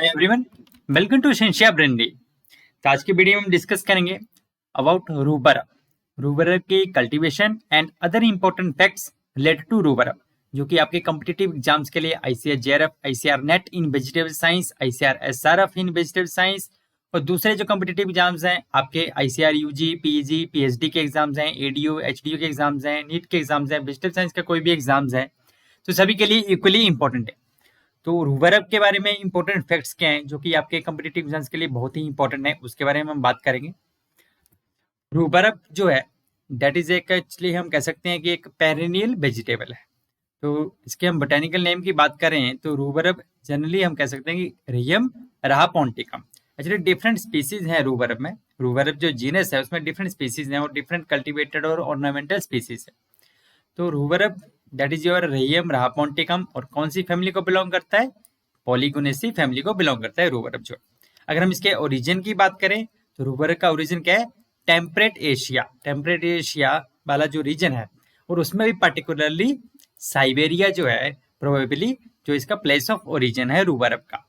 Hi everyone, welcome to शिंशिया ब्रेंडी। तो आज की वीडियो में हम डिस्कस करेंगे अबाउट रूबर रूबर की cultivation and other important facts related to rhubarb, जो कि आपके कॉम्पिटिटिव एग्जाम्स के लिए ICAR JRF, ICAR NET in vegetable science, ICAR SRF in vegetable science और दूसरे जो कॉम्पिटिटिव एग्जाम्स हैं आपके आईसीआर यूजी, पीजी, पीएचडी के एग्जाम्स हैं, एडीयू, एचडीयू के एग्जाम्स हैं, नीट के एग्जाम्स हैं, वेजिटेबल साइंस का कोई भी एग्जाम्स है तो सभी के लिए इक्वली इंपॉर्टेंट है। तो रूबरअप के बारे में इंपॉर्टेंट फैक्ट्स क्या हैं जो कि आपके कॉम्पिटिटिव एग्जाम्स के लिए बहुत ही इंपॉर्टेंट है, उसके बारे में हम बात करेंगे। रूबरअप जो है दैट इज एक एक्चुअली हम कह सकते हैं कि एक पेरिनियल वेजिटेबल है। तो इसके हम बोटेनिकल नेम की बात करें तो रूबरअप जनरली हम कह सकते हैं कि रियम राहापोंटिकम। एक्चुअली डिफरेंट स्पीसीज हैं रूबरअप में। रूबरअप जो जीनस है उसमें डिफरेंट स्पीसीज हैं और डिफरेंट कल्टिवेटेड और ऑर्नामेंटल स्पीसीज है। तो रूबरअप दैट इज योर रेयम राहापोंटिकम और कौन सी फैमिली को बिलोंग करता है? पॉलीगोनेसी फैमिली को बिलोंग करता है रूबरअप जो। अगर हम इसके ओरिजिन की बात करें तो रूबरअप का ओरिजिन क्या है? टेम्परेट एशिया वाला जो रीजन है और उसमें भी पर्टिकुलरली साइबेरिया जो है प्रोबेबली जो इसका प्लेस ऑफ ओरिजिन है रूबरअप का।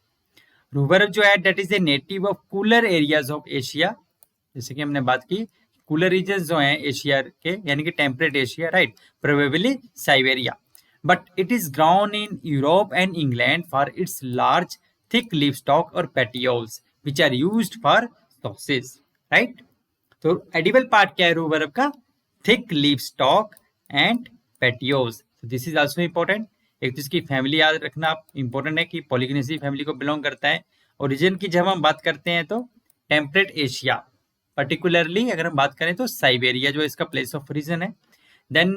रूबरअप जो है that is a native of cooler areas of Asia. जैसे कि हमने बात की कूलर रीजन जो हैं एशिया के यानी कि temperate Asia, right, probably Siberia, but it is grown in Europe and England for its large thick leaf stalk और petioles which are used for sauces, right. तो एडिबल पार्ट क्या है rhubarb का? Thick leaf stalk and petioles. This is also important. एक तो इसकी family याद रखना इंपॉर्टेंट है कि पॉलीगोनेसी फैमिली को बिलोंग करता है। ओरिजिन की जब हम बात करते हैं तो टेम्परेट एशिया, पर्टिकुलरली अगर हम बात करें तो साइबेरिया जो इसका प्लेस ऑफ ओरिजिन है। देन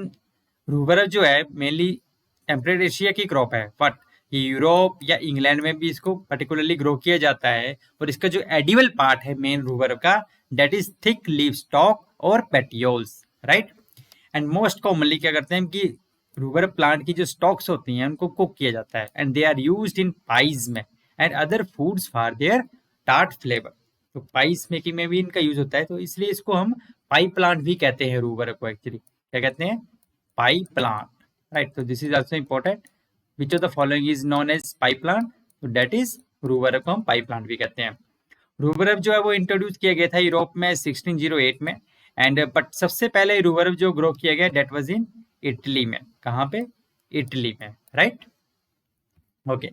रूबरअप जो है मेनली टेम्परेट एशिया की क्रॉप है, बट ये यूरोप या इंग्लैंड में भी इसको पर्टिकुलरली ग्रो किया जाता है। और इसका जो एडिबल पार्ट है मेन रूबरअप का that is thick leaf stalk और petioles, right. And most commonly क्या करते हैं कि रूबरअप प्लांट की जो स्टॉक्स होती हैं उनको कुक किया जाता है and they are used in pies में and other foods for their tart flavour. तो पाइस मेकिंग में भी इनका यूज होता है, तो इसलिए इसको हम पाई प्लांट भी कहते हैं रूबरअप को। एक्चुअली क्या कहते हैं? Pie plant, right. तो this is also important. Which of the following is known as pie plant? तो दैट इज रूबरअप को हम पाई प्लांट भी कहते हैं। रूबरअप जो है वो इंट्रोड्यूस किया गया था यूरोप में 1608 में एंड बट सबसे पहले रूबरअप जो ग्रो किया गया दैट वाज इन इटली में। कहाँ पे? इटली में, right. Okay,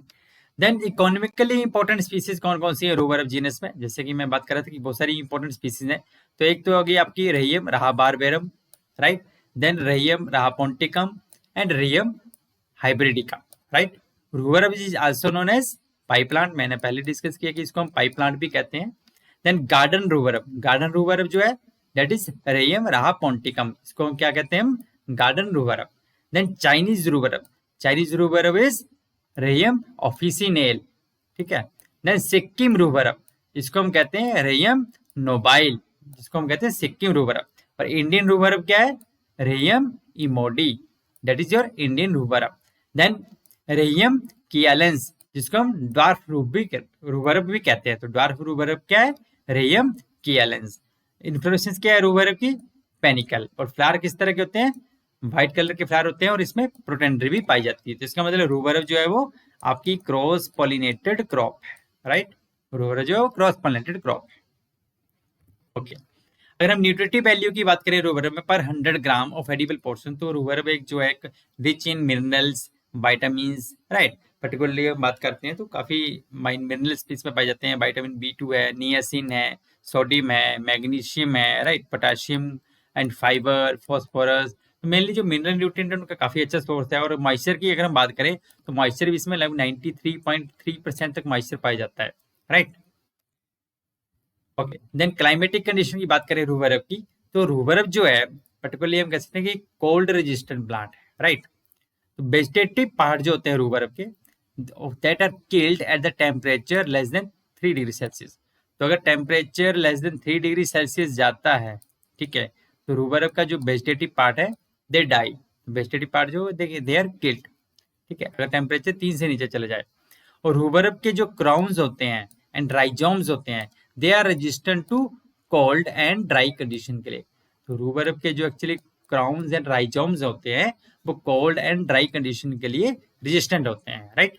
then economically important species कौन कौन सी है रूबरअप जीनस में? जैसे कि मैं बात कर रहा था कि बहुत सारी इंपॉर्टेंट स्पीसीज हैं। तो एक तो होगी आपकी Rheum rhabarbarum, right. Then Rheum rhaponticum and Rheum hybridum, right. Rhubarb is also known as pie plant. मैंने पहले डिस्कस किया कि इसको हम पाई प्लांट भी कहते हैं। देन गार्डन रूबरअप जो है दैट इज रेयम राहापोंटिकम, इसको हम क्या कहते हैं? हम गार्डन रूबरअप। देन चाइनीज रूबरअप इज रेयम ऑफिसिनेल, ठीक है। देन सिक्किम रूबरअप, इसको हम कहते हैं रेयम नोबाइल, जिसको हम कहते हैं सिक्किम रूबरअप। और इंडियन रूबरअप क्या है? Rheum emodi, that is your Indian rhubarb. Then Rheum kialense, जिसको हम ड्वार्फ रूबरअप भी कहते हैं। तो ड्वार्फ रूबरअप क्या है? रेयम कियालेंस। इन्फ्लोरेसेंस क्या है रूबरअप की? पेनिकल। और फ्लावर किस तरह के होते हैं? व्हाइट कलर के फ्लावर होते हैं और इसमें प्रोटेंडरी भी पाई जाती है। तो इसका मतलब रूबरअप जो है वो आपकी क्रॉस पॉलिनेटेड क्रॉप है, राइट। रूबरअप जो है वो क्रॉस पॉलिनेटेड क्रॉप है। ओके, अगर हम न्यूट्रिटिव वैल्यू की बात करें रूबरअप में पर 100 ग्राम ऑफ एडिबल पोर्शन, तो रूबरअप एक जो है rich in minerals, vitamins, right. Particularly हम बात करते हैं तो काफी मिनरल्स इसमें पाए जाते हैं। विटामिन B2 है, नियासिन है, सोडियम है, मैग्नीशियम है, right, potassium and fibre, phosphorus. तो मेनली जो मिनरल न्यूट्रिएंट है उनका काफी अच्छा सोर्स है। और मॉइस्चर की अगर हम बात करें तो मॉइस्चर भी इसमें लगभग 93.3% तक मॉइस्चर पाया जाता है, right. Okay, then climatic condition की बात करें रूबरअप की, तो रूबरअप जो है पर्टिकुलरली हम कह सकते हैं कि कोल्ड रेजिस्टेंट प्लांट है, राइट। तो वेजिटेटिव पार्ट जो होते हैं रूबरअप के that are killed at the temperature less than 3 degree Celsius. तो अगर temperature less than 3 degree Celsius जाता है, ठीक है, तो रूबरअप का जो वेजिटेटिव पार्ट है दे डाई। वेजिटेटिव पार्ट जो देखिए दे आर किल्ड, ठीक है, अगर टेम्परेचर 3 से नीचे चले जाए। और रूबरअप के जो क्राउन्स होते हैं एंड राइजोम्स होते हैं they are resistant to cold and dry condition के लिए। तो रूबरअप के जो एक्चुअली क्राउन्स एंड राइजोम्स होते हैं वो कोल्ड एंड ड्राई कंडीशन के लिए रेजिस्टेंट होते हैं, राइट।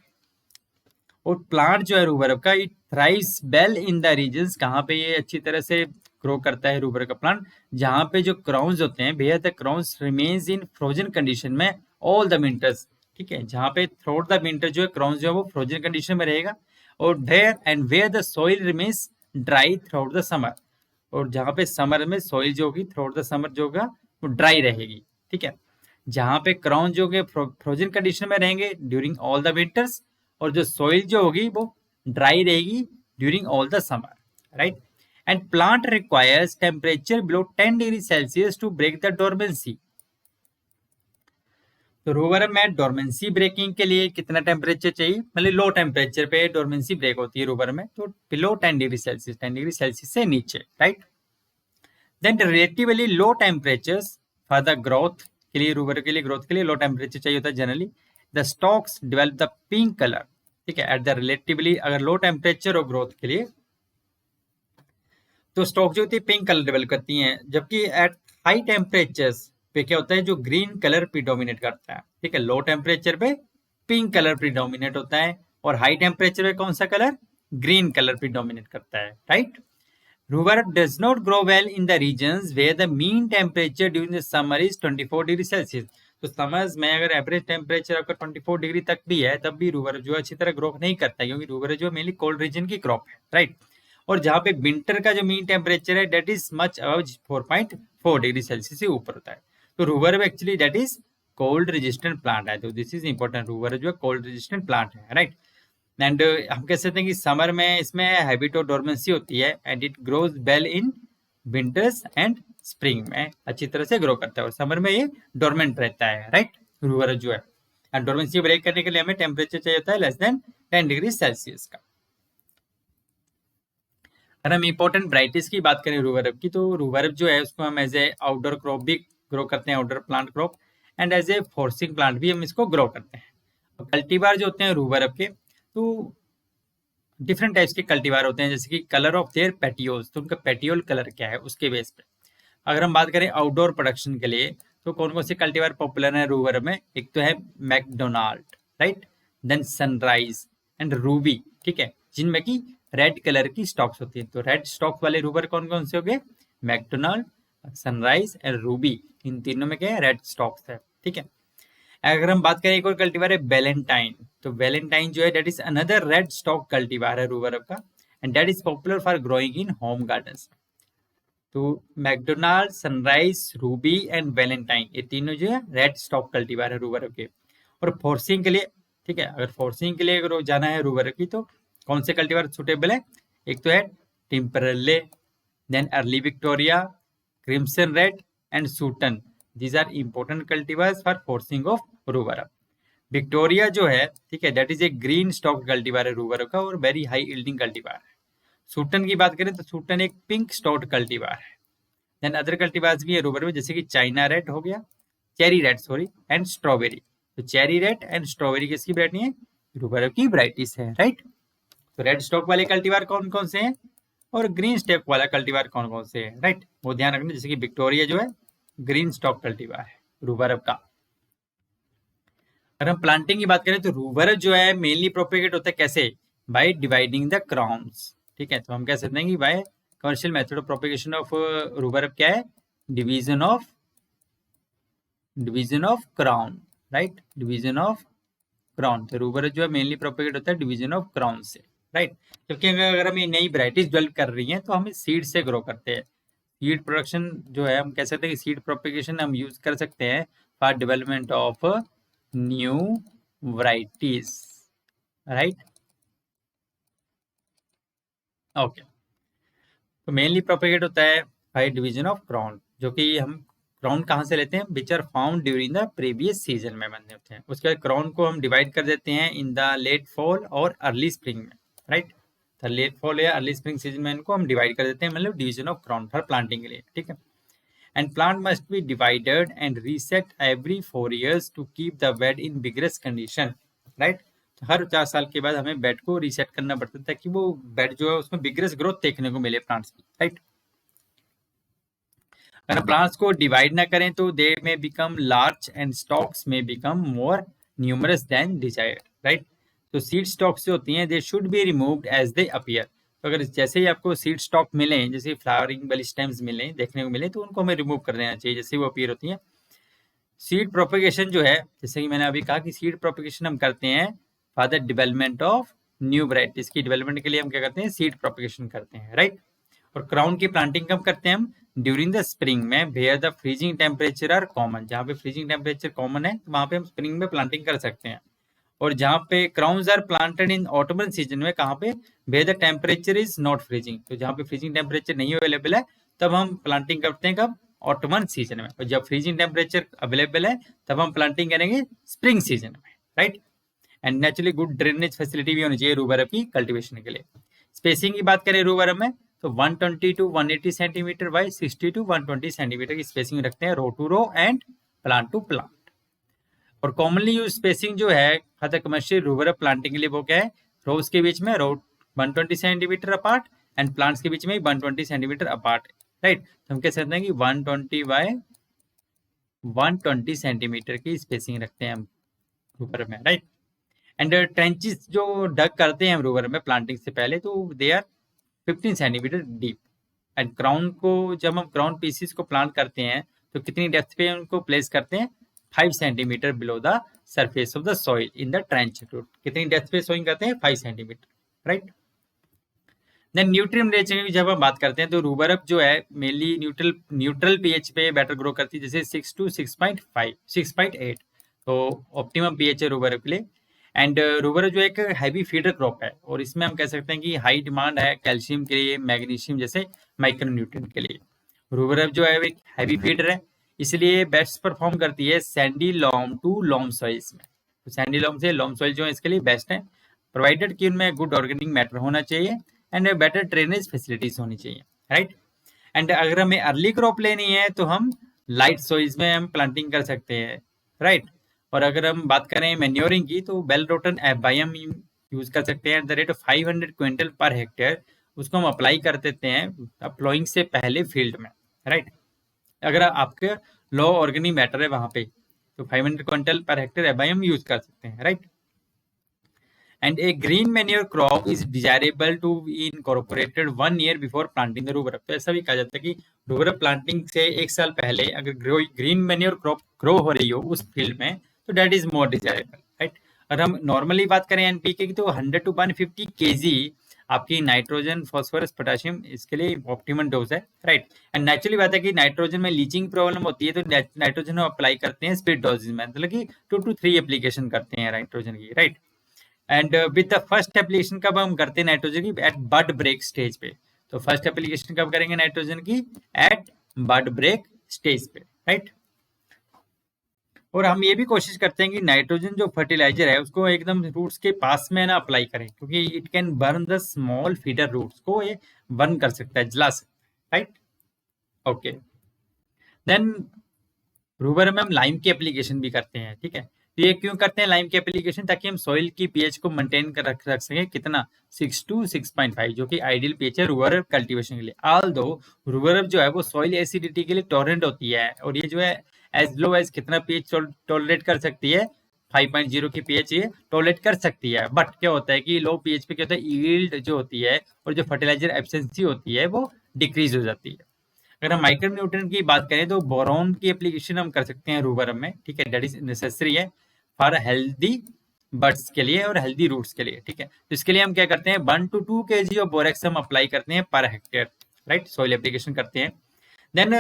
और प्लांट जो है रूबर का, it thrives well in the regions, कहाँ पे ये अच्छी तरह से ग्रो करता है रूबर का प्लांट, जहाँ पे जो क्राउन्स होते हैं, where the crowns remains in frozen condition में ऑल द विंटर्स, ठीक है, जहाँ पे थ्रू द विंटर जो है क्राउन्स जो है वो फ्रोजन कंडीशन में रहेगा, और where the soil remains dry throughout the summer, और जहाँ पे समर में सॉइल जो होगी थ्रू आउट द समर जो होगा वो ड्राई रहेगी, ठीक है, जहाँ पे क्राउन जो होंगे फ्रोजन कंडीशन में रहेंगे ड्यूरिंग ऑल द विंटर्स, और जो सॉइल जो होगी वो ड्राई रहेगी during all the summer, right. And plant requires temperature below 10 degree Celsius to break the dormancy. तो रूबर में डोरमेंसी ब्रेकिंग के लिए कितना टेम्परेचर चाहिए, मतलब लो टेम्परेचर पे डोरमेंसी ब्रेक होती है रूबर में, तो below 10 degree Celsius, 10 degree Celsius से नीचे, right. Then relatively low temperatures for the growth के लिए, रूबर के लिए ग्रोथ के लिए लो टेम्परेचर चाहिए होता है generally, the stocks develop the pink colour, ठीक है, एट द रिलेटिवली अगर लो टेम्परेचर हो ग्रोथ के लिए तो स्टॉक जो होती है पिंक कलर डेवलप करती हैं, जबकि एट हाई टेम्परेचर्स पे क्या होता है, जो ग्रीन कलर प्रीडोमिनेट करता है, ठीक है, लो टेम्परेचर पे पिंक कलर प्रीडोमिनेट होता है, और हाई टेम्परेचर पे कौन सा कलर, ग्रीन कलर प्रीडोमिनेट करता है, right. Rhubarb does not grow well in the regions where the mean temperature during the summer is 24 degree Celsius. तो समर्स में अगर एवरेज टेम्परेचर आपका 24 डिग्री तक भी है, तब भी रूबर जो अच्छी तरह ग्रो नहीं करता है, क्योंकि रूबर जो मेनली कोल्ड रीजन की क्रॉप है, राइट। और जहाँ पे विंटर का जो मीन टेम्परेचर है that is much above 4.4 degree Celsius से ऊपर होता है। तो rhubarb actually that is cold resistant plant है, तो दिस इज इंपॉर्टेंट, रूबर जो है कोल्ड रेजिस्टेंट प्लांट है, राइट। एंड हम कह सकते हैं कि समर में इसमें हैबिट ऑफ डोरमेंसी होती है, and it grows well in winters and spring में अच्छी तरह से ग्रो करता है, और समर में ये डोरमेंट रहता है, राइट, रूबर जो है। एंड डोरमेंसी ब्रेक करने के लिए हमें टेम्परेचर चाहिए होता है लेस देन 10 डिग्री सेल्सियस का। अगर हम इंपॉर्टेंट वराइटीज की बात करें रूबरब की, तो रूबरब जो है उसको हम एज ए आउटडोर क्रॉप भी ग्रो करते हैं, outdoor plant crop, and as a forcing plant भी हम इसको ग्रो करते हैं। कल्टीवार जो होते हैं रूबरब के, तो डिफरेंट टाइप्स के कल्टीवार होते हैं, जैसे कि कलर ऑफ देयर पेटियोल्स, तो उनका पेटियोल कलर क्या है उसके बेस पे। अगर हम बात करें आउटडोर प्रोडक्शन के लिए, तो कौन कौन से कल्टीवार पॉपुलर है रूबरब में, एक तो है McDonald, right, then Sunrise and Ruby, ठीक है, जिनमें की रेड कलर की स्टॉक्स होती है। तो रेड स्टॉक वाले रूबर कौन कौन से हो गए, मैकडोनाल्ड, सनराइज एंड रूबी, इन तीनों में क्या है, रेड स्टॉक्स है, ठीक है। अगर हम बात करें एक और कल्टीवार है वैलेंटाइन, तो वैलेंटाइन जो है that is another red stalk cultivar है रूबर का, and that is popular for growing in home gardens. तो McDonald, Sunrise, Ruby and Valentine, ये तीनों जो है रेड स्टॉक कल्टीवार है रूबर के। और फोर्सिंग के लिए, ठीक है, अगर फोर्सिंग के लिए अगर जाना है रूबर की, तो कौन से कल्टीवार सुटेबल है, एक तो है Timperley, then Early Victoria, Crimson Red and Sutton, these are important cultivars for forcing of rhubarb. Victoria जो है, ठीक है, that is a green stalk cultivar है रूबर का, और वेरी हाई यील्डिंग कल्टीवार है। सूटन की बात करें तो सूटन एक पिंक स्टॉक कल्टीवार है। देन अदर कल्टीवार्स भी है रूबर में, जैसे कि चाइना रेड हो गया, cherry red sorry, and strawberry. तो चेरी रेड एंड स्ट्रॉबेरी किसकी वैरायटी है, रूबर की वैरायटीज है, राइट। तो रेड स्टॉक वाले कल्टीवार कौन कौन से हैं, और ग्रीन स्टॉक वाला कल्टीवार कौन कौन से हैं, राइट, वो ध्यान रखना। जैसे कि विक्टोरिया जो है ग्रीन स्टॉक कल्टीवार है रूबर का। अगर हम प्लांटिंग की बात करें तो रूबर जो है मेनली प्रोपेगेट होता है कैसे, बाय डिवाइडिंग द क्राउन्स, ठीक है। तो हम कह सकते हैं कि by commercial method of propagation of rhubarb क्या है, division of crown, right, division of crown. तो रूबर जो है मेनली प्रोपेगेट होता है डिवीजन ऑफ क्राउन से, राइट। जबकि अगर हम ये नई वैरायटीज डेवलप कर रही हैं तो हम सीड से ग्रो करते हैं। सीड प्रोडक्शन जो है हम कह सकते हैं कि सीड प्रोपेगेशन हम यूज कर सकते हैं for development of new varieties, right, okay. तो मेनली प्रोपेगेट होता है बाय डिवीजन ऑफ क्राउन, जो कि हम क्राउन कहाँ से लेते हैं, which are found during the previous season में बने होते हैं। उसके बाद क्राउन को हम डिवाइड कर देते हैं इन द लेट फॉल और अर्ली स्प्रिंग में, राइट। तो लेट फॉल या अर्ली स्प्रिंग सीजन में इनको हम डिवाइड कर देते हैं, मतलब division of crown for planting के लिए, ठीक है। And plant must be divided and reset every 4 years to keep the bed in vigorous condition, right. तो हर 4 साल के बाद हमें बेड को रीसेट करना पड़ता है ताकि वो बेड जो है उसमें विगरस ग्रोथ देखने को मिले प्लांट्स की, राइट। अगर प्लांट्स को डिवाइड ना करें तो they may become large and stalks may become more numerous than desired, right. तो सीड स्टॉक्स जो होती हैं they should be removed as they appear. तो अगर जैसे ही आपको सीड स्टॉक मिले, जैसे फ्लावरिंग वाली स्टेम्स मिले, देखने को मिले, तो उनको हमें रिमूव कर देना चाहिए जैसे वो अपीयर होती हैं। सीड प्रोपेगेशन जो है, जैसे कि मैंने अभी कहा कि सीड प्रोपेगेशन हम करते हैं for the development of new varieties की डेवलपमेंट के लिए हम क्या करते हैं, सीड प्रोपेगेशन करते हैं, राइट। और क्राउन की प्लांटिंग कब करते हैं हम, ड्यूरिंग द स्प्रिंग में, where the freezing temperature are common. जहाँ पे फ्रीजिंग टेम्परेचर कॉमन है तो वहाँ पे हम स्प्रिंग में प्लांटिंग कर सकते हैं। और जहाँ पे crowns are planted in autumn season में, कहाँ पे, where the temperature is not freezing. तो जहाँ पे फ्रीजिंग टेम्परेचर नहीं अवेलेबल है तब हम प्लांटिंग करते हैं, कब, ऑटोमन सीजन में। और जब फ्रीजिंग टेम्परेचर अवेलेबल है तब हम प्लांटिंग करेंगे स्प्रिंग सीजन में, right. And naturally good drainage facility भी होनी चाहिए रूबरब की कल्टीवेशन के लिए। स्पेसिंग की बात करें रूबरब में तो 120 to 180 centimetre by 60 to 120 centimetre की स्पेसिंग रखते हैं row to row and plant to plant. और कॉमनली यूज स्पेसिंग जो है for the commercial rhubarb planting के लिए वो क्या है, रोज के बीच में row 120 centimetre apart and plants के बीच में 120 सेंटीमीटर अपार्ट, राइट। तो हम कह सकते हैं कि 120 बाय 120 सेंटीमीटर की स्पेसिंग रखते हैं हम रूबरब में, राइट। एंड ट्रेंचेस जो डग करते हैं हम रूबरब में प्लांटिंग से पहले तो they are 15 centimetre deep. And crown को जब हम क्राउन पीसीस को प्लांट करते हैं तो कितनी डेप्थ पे उनको प्लेस करते हैं, 5 centimetre below the surface of the soil in the trench root. कितनी डेप्थ पे सोइंग करते हैं, 5 centimetre, right. Then nutrient ratio की जब हम बात करते हैं तो रूबरब जो है मेनली न्यूट्रल पीएच पे बेटर ग्रो करती है, जैसे 6 टू 6.5 6.8, तो ऑप्टिमम पीएच है रूबरब के लिए। एंड रूबरब जो एक हैवी फीडर क्रॉप है और इसमें हम कह सकते हैं कि हाई डिमांड है कैल्शियम के लिए, मैग्नीशियम जैसे माइक्रोन्यूट्रिएंट के लिए। रूबरब जो है एक हैवी फीडर है, इसलिए बेस्ट परफॉर्म करती है sandy loam to loam soils में। तो सैंडी लॉम से लॉम सॉइल जो है इसके लिए बेस्ट है, प्रोवाइडेड कि उनमें गुड ऑर्गेनिक मैटर होना चाहिए एंड बेटर ड्रेनेज फैसिलिटीज होनी चाहिए, राइट। एंड अगर हमें अर्ली क्रॉप लेनी है तो हम लाइट सॉइल्स में हम प्लांटिंग कर सकते हैं, राइट। और अगर हम बात करें मैन्योरिंग की तो बेल रोटन बायम यूज कर सकते हैं at the rate of 500 quintal per hectare. उसको हम अप्लाई कर देते हैं अप्लॉइंग से पहले फील्ड में, राइट। अगर आपके लो ऑर्गेनिक मैटर है वहां पे तो 500 क्विंटल पर हेक्टेयर एबायम यूज कर सकते हैं, right. And a green manure crop is desirable to be incorporated 1 year before planting the rhubarb. तो ऐसा भी कहा जाता है कि रूबरब प्लांटिंग से 1 साल पहले अगर ग्रीन मैन्योर क्रॉप ग्रो हो रही हो उस फील्ड में तो that is more desirable, right. अगर हम नॉर्मली बात करें एनपीके की तो 100 टू 150 केजी आपकी नाइट्रोजन, फास्फोरस, पोटेशियम इसके लिए ऑप्टिमम डोज है, राइट। एंड नेचुरली बात है कि नाइट्रोजन में लीचिंग प्रॉब्लम होती है तो नाइट्रोजन हम अप्लाई करते हैं स्प्लिट डोजेज में, मतलब कि 2 to 3 एप्लीकेशन करते हैं नाइट्रोजन की, right. And with the first application कब हम करते हैं नाइट्रोजन की, एट बड ब्रेक स्टेज पे। तो फर्स्ट एप्लीकेशन कब करेंगे नाइट्रोजन की, एट बड ब्रेक स्टेज पे, राइट। और हम ये भी कोशिश करते हैं कि नाइट्रोजन जो फर्टिलाइजर है उसको एकदम रूट्स के पास में ना अप्लाई करें, क्योंकि it can burn the small feeder roots को, ये बर्न कर सकता है, जला सकता है, राइट। ओके, देन रूबरब में हम लाइम की एप्लीकेशन भी करते हैं, ठीक है। तो ये क्यों करते हैं लाइम की एप्लीकेशन, ताकि हम सॉइल की पीएच को मेंटेन कर रख सकें, कितना, 6 टू 6.5, जो कि आइडियल पीएच है रूबरब कल्टीवेशन के लिए। ऑल्दो रूबरब जो है वो सॉइल एसिडिटी के लिए टॉलरेंट होती है और ये जो है एज लो एज कितना पीएच टॉलरेट कर सकती है, 5.0 की पीएच ये टॉलरेट कर सकती है। बट क्या होता है कि लो पीएच पे क्या होता है, यील्ड जो होती है और जो फर्टिलाइजर एफिशिएंसी होती है वो डिक्रीज हो जाती है। अगर हम माइक्रो न्यूट्रिएंट की बात करें तो बोरॉन की एप्लीकेशन हम कर सकते हैं रूबरब में, ठीक है। दैट इज नेसेसरी है फॉर हेल्दी बड्स के लिए और हेल्दी रूट्स के लिए, ठीक है। तो इसके लिए हम क्या करते हैं, 1 to 2 kg ऑफ बोरेक्स हम अप्लाई करते हैं per hectare, right, soil application करते हैं। देन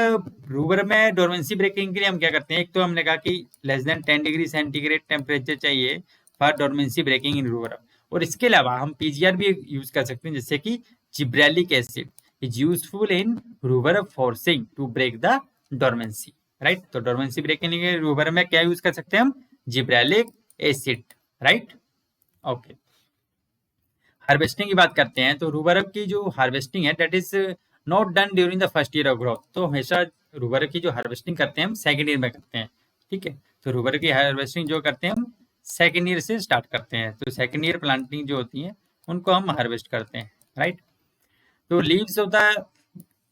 रूबरब में डोरमेंसी ब्रेकिंग के लिए हम क्या करते हैं, एक तो हमने कहा कि less than 10 degree centigrade temperature चाहिए फॉर डोरमेंसी ब्रेकिंग इन रूबरब। और इसके अलावा हम पीजीआर भी यूज कर सकते हैं, जैसे कि gibberellic acid is useful in रूबरब forcing to break the dormancy, right. तो डोरमेंसी ब्रेकिंग के लिए रूबरब में क्या यूज कर सकते हैं हम, gibberellic acid, right. Okay, harvesting की बात करते हैं तो रूबरब की जो हार्वेस्टिंग है that is not done during the first year of growth. तो हमेशा रूबरब की जो हार्वेस्टिंग करते हैं हम सेकेंड ईयर में करते हैं, ठीक है। तो रूबरब की हार्वेस्टिंग जो करते हैं हम सेकेंड ईयर से स्टार्ट करते हैं। तो सेकेंड ईयर प्लांटिंग जो होती है उनको हम हार्वेस्ट करते हैं, राइट। तो leaves of the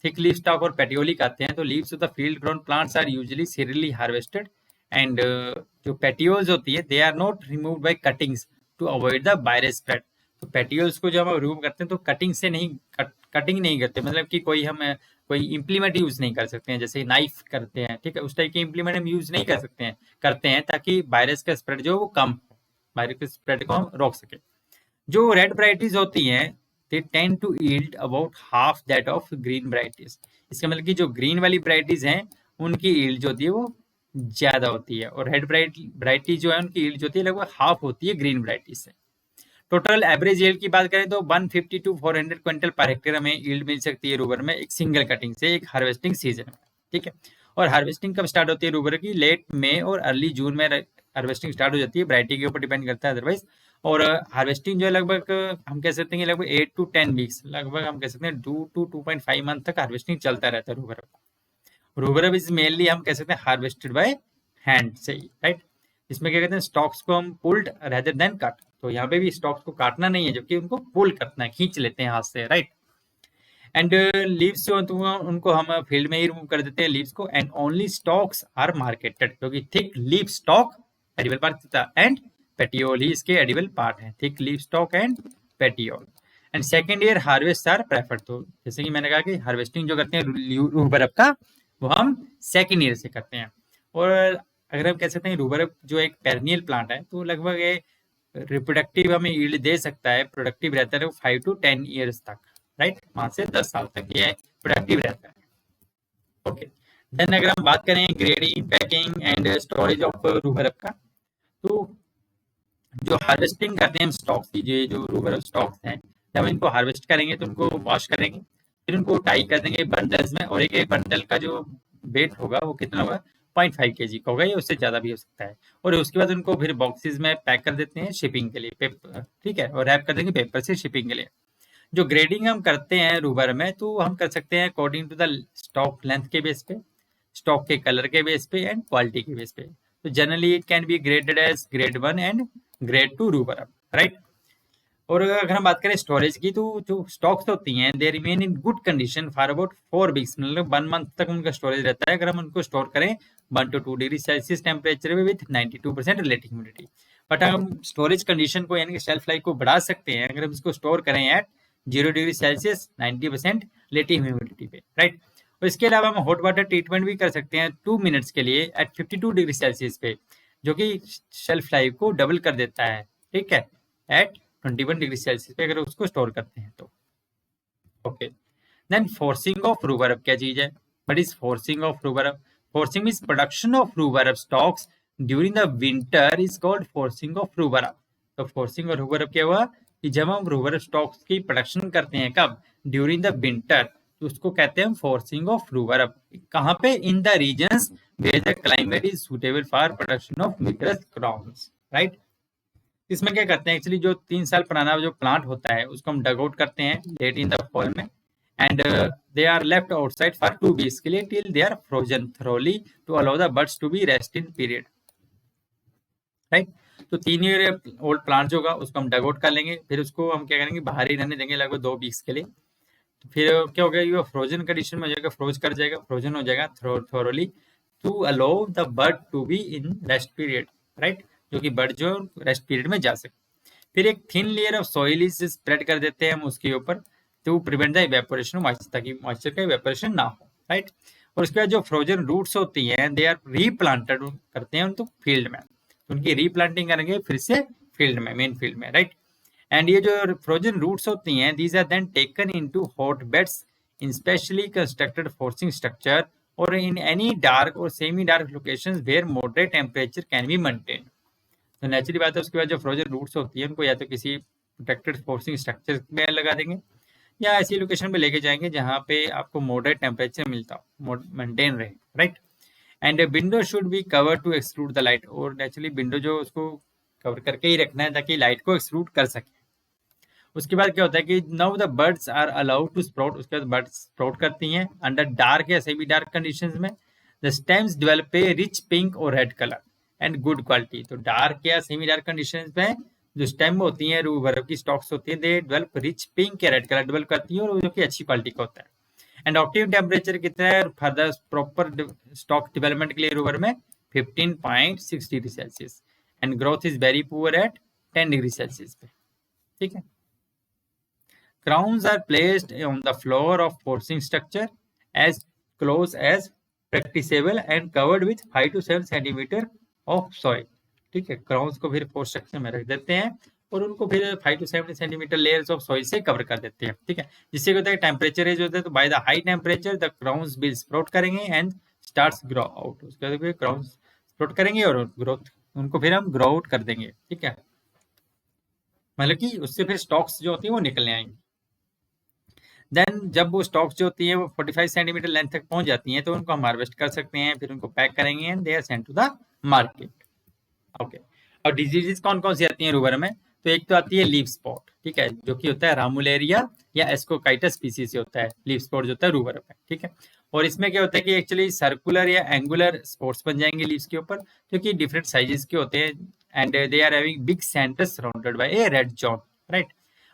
thick leaf stalk और पेटियोलिक आते हैं। तो leaves of the field ground plants are usually serially harvested and जो पेटियोल्स होती है they are not removed by cuttings to avoid the virus spread. तो पेटियोल्स को जब हम रिमूव करते हैं तो कटिंग नहीं करते, मतलब कि कोई इम्प्लीमेंट यूज नहीं कर सकते हैं, जैसे नाइफ करते हैं, ठीक है, उस टाइप के इम्प्लीमेंट हम यूज नहीं कर सकते हैं, करते हैं ताकि वायरस का स्प्रेड जो वो कम, वायरस के स्प्रेड को हम रोक सके। जो रेड वैरायटीज होती हैं they tend to yield about half that of green varieties. इसका मतलब कि जो ग्रीन वाली वैरायटीज हैं उनकी यील्ड जो होती है वो ज्यादा होती है, और रेड वैरायटी जो है उनकी यील्ड जो होती है लगभग हाफ होती है ग्रीन वैरायटी से। टोटल एवरेज यील्ड की बात करें तो 150 टू 400 क्विंटल पर हेक्टेयर हमें यील्ड मिल सकती है रूबर में एक सिंगल कटिंग से एक हार्वेस्टिंग सीजन में, ठीक है। और हार्वेस्टिंग कब स्टार्ट होती है रूबर की? लेट मई और अर्ली जून में हार्वेस्टिंग स्टार्ट हो जाती है, वैरायटी के ऊपर डिपेंड करता है अदरवाइज। और हार्वेस्टिंग जो है लगभग हम कह सकते हैं लगभग 8 टू 10 वीक्स, लगभग हम कह सकते हैं 2 टू 2.5 मंथ तक हार्वेस्टिंग चलता रहता है रूबर। रूबर इज मेनली हम कह सकते हैं हार्वेस्टेड बाय हैंड से ही, राइट। इसमें क्या कहते हैं स्टॉक्स को हम पुल्ड रेदर देन कट, तो यहाँ पे भी स्टॉक्स को काटना नहीं है जबकि उनको पुल करना है, खींच लेते हैं हाथ से, राइट। एंड लीव्स जो उनको हम फील्ड में ही रिमूव कर देते हैं लीव्स को, and only stalks are marketed, क्योंकि thick leaf stalk edible part and petiole ही इसके एडिबल पार्ट है, thick leaf stalk and petiole. And second year harvest are preferred, तो जैसे कि मैंने कहा कि हार्वेस्टिंग जो करते हैं रूबर का वो हम सेकेंड ईयर से करते हैं। और अगर हम कह सकते हैं रूबर जो एक पेरनियल प्लांट है तो लगभग रिप्रोडक्टिव हमें यील्ड दे सकता है, प्रोडक्टिव रहता है 5 टू 10 ईयर्स तक, राइट, 5 से 10 साल तक ये प्रोडक्टिव रहता है। ओके, देन अगर हम बात करें grading, packing and storage of rhubarb का, तो जो हार्वेस्टिंग करते हैं हम स्टॉक्स की, जो रूबर स्टॉक्स हैं, जब इनको हार्वेस्ट करेंगे तो उनको वॉश करेंगे, फिर उनको टाई कर देंगे बंडल्स में, और एक बंडल का जो वेट होगा वो कितना होगा 0.5 kg का होगा या उससे ज्यादा भी हो सकता है। और उसके बाद उनको फिर बॉक्सेस में पैक कर देते हैं शिपिंग के लिए, पेपर, ठीक है, और रैप कर देंगे पेपर से शिपिंग के लिए। जो ग्रेडिंग हम करते हैं रूबर में तो हम कर सकते हैं according to the stalk length के बेस पे, स्टॉक के कलर के बेस पे एंड क्वालिटी के बेस पे। तो generally it can be graded as grade 1 and grade 2 rhubarb, right. और अगर हम बात करें स्टोरेज की तो जो स्टॉक्स होती हैं they remain in good condition for about 4 weeks, मतलब 1 मंथ तक उनका स्टोरेज रहता है अगर हम उनको स्टोर करें 1 टू 2 डिग्री सेल्सियस टेम्परेचर में विद 92% रिलेटिव ह्यूमिडिटी। बट हम स्टोरेज कंडीशन को यानी कि शेल्फ लाइफ को बढ़ा सकते हैं अगर हम इसको स्टोर करें at 0 degree Celsius 90% relative humidity पे, राइट। और इसके अलावा हम हॉट वाटर ट्रीटमेंट भी कर सकते हैं 2 मिनट्स के लिए एट 52 डिग्री सेल्सियस पे, जो कि शेल्फ लाइफ को डबल कर देता है, ठीक है, एट 21 डिग्री सेल्सियस पे अगर उसको स्टोर करते हैं तो। Okay, then forcing of rhubarb क्या चीज है? What is forcing of rhubarb? Forcing means production of rhubarb stalks during the winter is called forcing of rhubarb. तो फोर्सिंग ऑफ रूबर क्या हुआ कि जब हम रूबर स्टॉक्स की प्रोडक्शन करते हैं कब? ड्यूरिंग द विंटर, तो उसको कहते हैं फोर्सिंग ऑफ रूबर। कहाँ पे? In the regions where the climate is suitable for production of vigorous crops, right. इसमें क्या करते हैं एक्चुअली जो 3 साल पुराना जो प्लांट होता है उसको हम डग आउट करते हैं लेट इन द फॉल में, and they are left outside for 2 weeks के लिए till they are frozen thoroughly to allow the buds to be rest in period, right. तो 3 ईयर ओल्ड प्लांट जो होगा उसको हम डग आउट कर लेंगे, फिर उसको हम क्या करेंगे बाहर ही रहने देंगे लगभग 2 वीक्स के लिए। तो फिर क्या होगा ये फ्रोजन कंडीशन में हो जाएगा, फ्रोज कर जाएगा, फ्रोजन हो जाएगा thoroughly to allow the bud to be in rest period, right, जो कि बर्ड जो रेस्ट पीरियड में जा सके। फिर एक thin layer of soil is spread कर देते हैं हम उसके ऊपर to prevent the evaporation of moisture, ताकि मॉइस्चर का इवेपोरेशन ना हो, राइट। और उसके बाद जो फ्रोजन रूट्स होती हैं दे आर रीप्लांटेड करते हैं उनको फील्ड में, उनकी रीप्लांटिंग करेंगे फिर से फील्ड में, मेन फील्ड में, राइट। एंड ये जो फ्रोजन रूट्स होती हैं these are then taken into hot beds in specially constructed forcing structure और इन एनी डार्क और semi dark locations where moderate temperature can be maintain. तो naturally बात है उसके बाद जो फ्रोजन रूट्स होती है उनको या तो किसी प्रोटेक्टेड फोर्सिंग स्ट्रक्चर में लगा देंगे या ऐसी लोकेशन पे लेके जाएंगे जहाँ पे आपको मॉडरेट टेम्परेचर मिलता हो, मेंटेन रहे, right. And window should be cover to exclude the light, और नेचुरली विंडो जो उसको कवर करके ही रखना है ताकि लाइट को एक्सक्लूड कर सके। उसके बाद क्या होता है कि now the buds are allowed to sprout, उसके बाद बर्ड्स स्प्राउट करती हैं अंडर डार्क या सेमी डार्क कंडीशंस में। The stems develop a rich pink और red colour and good quality, तो डार्क या सेमी डार्क कंडीशंस में जो स्टेम होती हैं रूबर की स्टॉक्स होती है दे डेवलप रिच पिंक या रेड कलर डेवलप करती है, और जो कि अच्छी क्वालिटी का होता है। एंड ऑप्टिमम टेम्परेचर कितना है for the proper stalk development के लिए रूबर में 15.6 degree Celsius, and growth is very poor at 10 degree Celsius पे, ठीक है। Crowns are placed on the floor of forcing structure as close as practicable and covered with 5 to 7 centimetre of soil, ठीक है। Crowns को फिर force structure में रख देते हैं और उनको फिर 5 to 7 centimetre layers of soil से कवर कर देते हैं, ठीक है। जिससे होता है टेम्परेचर रेज होता है, तो by the high temperature the crowns will sprout करेंगे एंड स्टार्ट्स ग्रो आउट। उसके बाद क्राउन्स स्प्राउट करेंगे और ग्रोथ उनको फिर हम ग्रो आउट कर देंगे, ठीक है। मतलब कि उससे फिर स्टॉक्स जो होती है वो निकलने आएंगे। देन जब वो स्टॉक्स जो होती है वो 45 सेंटीमीटर लेंथ तक पहुंच जाती हैं तो उनको हम हार्वेस्ट कर सकते हैं, फिर उनको पैक करेंगे and they are sent to the market, okay. और डिजीजेस कौन कौन सी आती हैं रूबर में? तो एक तो आती है लीफ स्पॉट, ठीक है, जो कि होता है रामुलेरिया या एस्कोकाइटस स्पीसीज से होता है। लीफ स्पॉट जो होता है रूबर में, ठीक है। और इसमें क्या होता है कि एक्चुअली सर्कुलर या एंगुलर स्पॉट्स बन जाएंगे लीव्स के ऊपर, जो कि डिफरेंट साइजेस के होते हैं and they are having big centre surrounded by a red zone, right.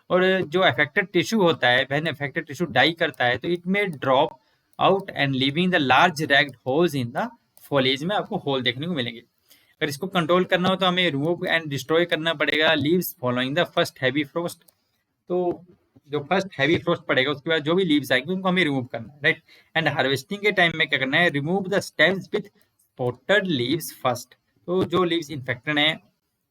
और जो अफेक्टेड टिश्यू होता है, व्हेन अफेक्टेड टिश्यू डाई करता है तो इट में drop out and living the large ragged holes in the फॉलेज में आपको होल देखने को मिलेंगे। अगर इसको कंट्रोल करना हो तो हमें रिमूव एंड डिस्ट्रॉय करना पड़ेगा leaves following the first heavy frost. तो जो फर्स्ट हैवी फ्रोस्ट पड़ेगा उसके बाद जो भी लीव्स आएंगे उनको हमें रिमूव करना है, राइट। एंड हार्वेस्टिंग के टाइम में क्या करना है, remove the stems with spotted leaves first. तो जो लीव्स इन्फेक्टेड हैं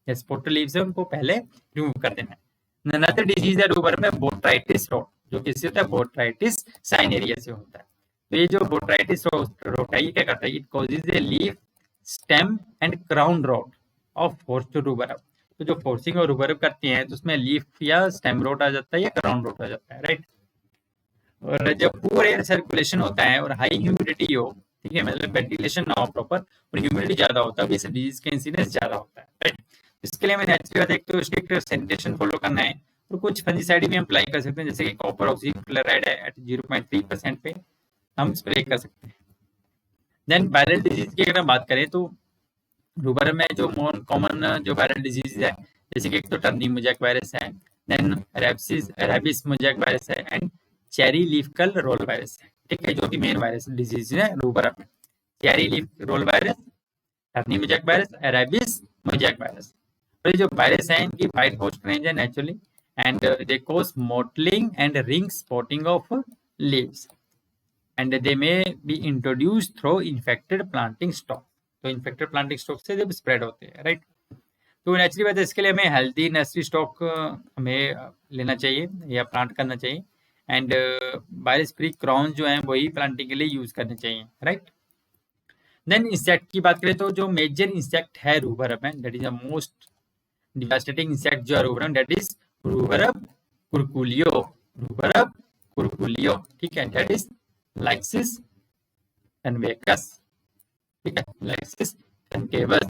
या स्पॉटेड लीव्स है उनको पहले रिमूव कर देना है। अनदर डिजीज है रूबर में बोट्राइटिस रोट, जो किससे होता है, बोट्राइटिस साइनेरिया से होता है। तो ये जो बोट्राइटिस रोट है ये क्या करता है, it causes a leaf stem and crown rot of force to rhubarb. तो जो फोर्सिंग और रूबर करती हैं तो उसमें लीफ या स्टेम रोट आ जाता है या क्राउन रोट आ जाता है, राइट। और जब पूरे एयर सर्कुलेशन होता है और हाई ह्यूमिडिटी हो, ठीक है, मतलब वेंटिलेशन ना हो प्रॉपर और ह्यूमिडिटी ज्यादा होता है, इस डिजीज का इंसिडेंस ज्यादा होता है, राइट। इसके लिए हमें नेचुरल बात एक तो स्ट्रिक्ट सैनिटेशन फॉलो करना है और कुछ फंजीसाइड भी हम अप्लाई कर सकते हैं, जैसे कि कॉपर ऑक्सीक्लोराइड है एट 0.3% पे हम स्प्रे कर सकते हैं। देन वायरल डिजीज की अगर हम बात करें तो रूबर में जो मोर कॉमन जो वायरल डिजीज है, जैसे कि एक तो टर्नी मोजैक वायरस है, देन रेबिस मोजैक वायरस है and cherry leaf curl roll virus है, ठीक है, जो कि मेन वायरस डिजीज है रूबर में। Cherry leaf roll virus, turnip mosaic virus, arabis mosaic virus. तो ये जो वायरस है इनकी वाइड होस्ट रेंज है naturally and they cause mottling and ring spotting of leaves and they may be introduced through infected planting stock. तो infected planting stock से जब spread होते हैं, राइट। तो नेचुरली बात है इसके लिए हमें हेल्दी नर्सरी स्टॉक हमें लेना चाहिए या प्लांट करना चाहिए एंड वायरस फ्री क्राउन जो है वही प्लांटिंग के लिए यूज करने चाहिए, राइट। देन इंसेक्ट की बात करें तो जो मेजर इंसेक्ट है रूबर में, that is the most devastating insect जो है रूबर में, दैट इज रूबरब कुरकुलियो, रूबरब कुरकुलियो, ठीक है, दैट इज लाइक्सिस कन्वेकस, ठीक है, लाइक्सिस कनकेवस,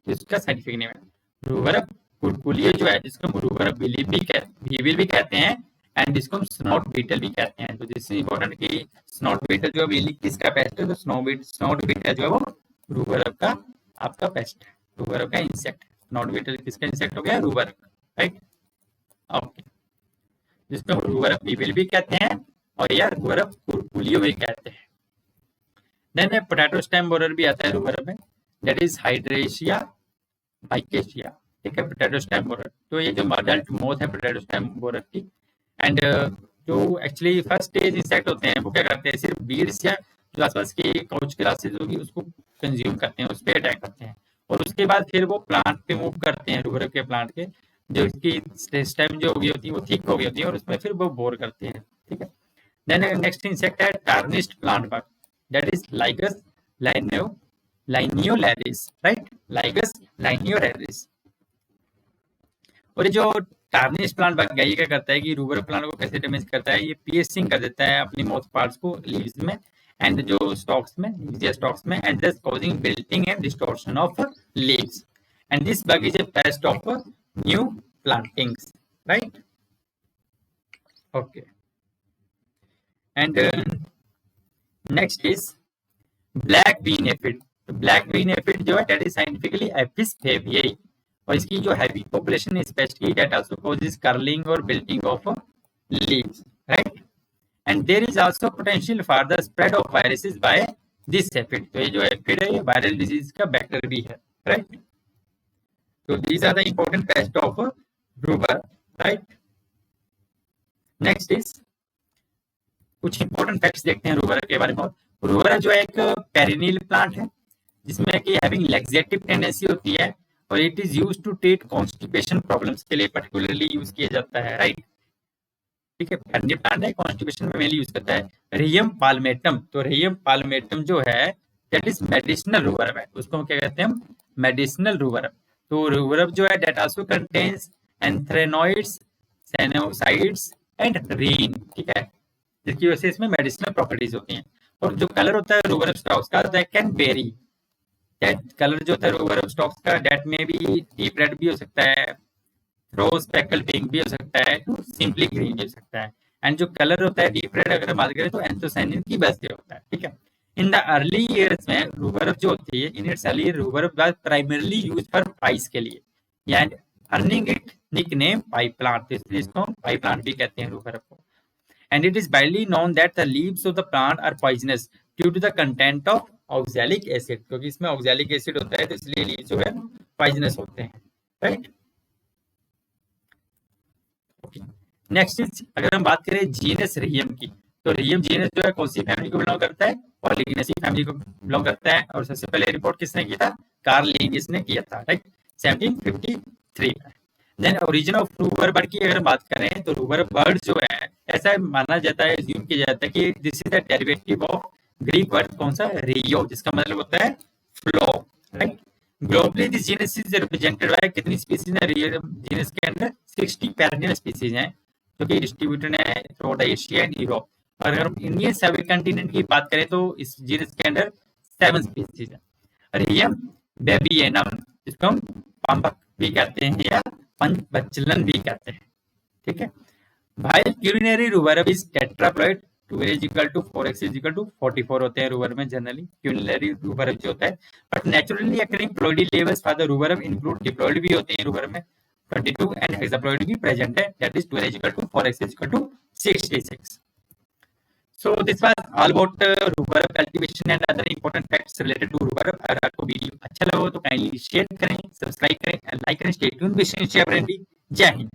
तो इसका साइंटिफिक नेम है रूबरब कुरकुलियो जो है, जिसको हम रूबरब वीविल भी कहते हैं एंड जिसको हम स्नॉट बीटल भी कहते हैं। तो जिससे इंपॉर्टेंट कि स्नॉट बीटल जो है किसका पेस्ट है, तो स्नॉट बीटल जो है वो रूबरब का आपका पेस्ट है, रूबरब का इंसेक्ट। स्नॉट बीटल किसका इंसेक्ट हो गया, रूबरब, राइट, ओके, जिसको हम रूबरब वीविल भी कहते हैं और या रूबरब कुरकुलियो भी कहते हैं। देन पोटैटो स्टेम बोरर भी आता है रूबर में, दैट इज हाइड्रेशिया माइकेशिया, ठीक है, पोटैटो स्टेम बोरर। तो ये जो अडल्ट मोथ है पोटैटो स्टेम बोरर की एंड जो एक्चुअली फर्स्ट स्टेज इंसेक्ट होते हैं वो क्या करते हैं, सिर्फ बीड्स या जो आसपास की काउच ग्रासेस होगी उसको कंज्यूम करते हैं, उस पर अटैक करते हैं और उसके बाद फिर वो प्लांट पे मूव करते हैं, रूबर के प्लांट के जो इसकी स्टेम जो होगी होती है वो थिक हो गई होती है और उसमें फिर वो बोर करते हैं, ठीक है। देन नेक्स्ट इंसेक्ट है tarnished plant bug, that is Lygus lineolaris, right, Lygus lineolaris। और ये जो टार्निश प्लांट बग ये क्या करता है कि रूबर प्लांट को कैसे डैमेज करता है, ये पियर्सिंग कर देता है अपनी माउथ पार्ट्स को लीव्स में एंड जो स्टॉक्स में, स्टॉक्स में and thus causing wilting and distortion of leaves and this bug is a pest of new plantings, right, okay। and next is black bean aphid. तो black bean aphid जो है that is scientifically Aphis fabae और इसकी जो heavy population है specially that also causes curling और wilting of leaves, right, and there is also potential for the spread of viruses by this aphid. तो ये जो एफिड है ये वायरल डिजीज का वेक्टर भी है, right. So these are the important pests of ruber, right? Next is कुछ important facts देखते हैं रूबर के बारे में। रूबर जो है एक पेरिनियल प्लांट है जिसमें कि हैविंग लैक्सेटिव टेंडेंसी होती है और it is used to treat constipation problems के लिए पर्टिकुलरली यूज किया जाता है, राइट। ठीक है, पेरिनियल प्लांट है, कॉन्स्टिपेशन में मेनली यूज करता है। रेहियम पाल्मेटम, तो रेहियम पाल्मेटम जो है दैट इज मेडिसिनल रूबर है, उसको हम क्या कहते हैं, मेडिसिनल रूबर। तो रूबर जो है that also contains anthranoids, sennosides and rhein, ठीक है, जिसकी वजह से इसमें मेडिसिनल प्रॉपर्टीज होती हैं। और जो कलर होता है रूबर स्टॉक्स का that can very, that colour जो होता है रूबर स्टॉक्स का दैट में भी डीप रेड भी हो सकता है, रोज स्पेकल पिंक भी हो सकता है, तो सिंपली ग्रीन भी हो सकता है। एंड जो कलर होता है डीप रेड अगर बात करें तो एंथोसायनिन की वजह से होता है, ठीक है। इन द अर्ली ईयर्स में रूबर जो होती है, in its early rhubarb was primarily used for pies के लिए and earning it nickname pie plant, इसलिए इसको पाई प्लांट भी कहते हैं रूबर को। And it is widely known that the leaves of the plant are poisonous due to the content of oxalic acid, क्योंकि इसमें oxalic acid होता है तो इसलिए leaves जो है poisonous होते हैं, राइट। नेक्स्ट इज अगर हम बात करें जीनस रेहियम की, तो रेहियम जीनस जो है कौन सी फैमिली को बिलोंग करता है, पॉलीगेनेसी फैमिली को बिलोंग करता है। और सबसे पहले रिपोर्ट किसने किया था, कार्ल लिंगिस ने किया था, राइट, 1753 में। देन ओरिजिन ऑफ रूबर बर्ड की अगर बात करें तो रूबर बर्ड जो है ऐसा माना जाता है, अज्यूम किया जाता है कि this is the derivative of Greek word कौन सा, रियो, जिसका मतलब होता है flow, right. Globally this genus is represented by कितनी स्पीशीज है रियो जीनस के अंदर, 60 पेरिनियल स्पीशीज हैं जो कि डिस्ट्रीब्यूटेड है थ्रू एशिया एंड यूरोप। और अगर हम इंडियन सब कंटिनेंट की बात करें तो इस जीनस के अंदर 7 स्पीशीज है। रियम बेबियनम, जिसको हम पाम्पक भी कहते हैं या पंचबच्चलन भी कहते हैं, ठीक है। भाई culinary rhubarb is tetraploid, 2a is equal to 4x is equal to 44 होते हैं रूबर में जनरली क्यूरिनरी रूबर जो होता है। But naturally occurring ploidy levels for the rhubarb include diploid भी होते हैं रूबर में 22 एंड हेक्साप्लॉइड भी प्रेजेंट है, that is 2a is equal to 4x is equal to 66. So this was all about rhubarb cultivation and other important facts related to rhubarb. अगर आपको video अच्छा लगा तो काइंडली शेयर करें, subscribe करें and like करें। Stay tuned with Share Friendly. जय हिंद।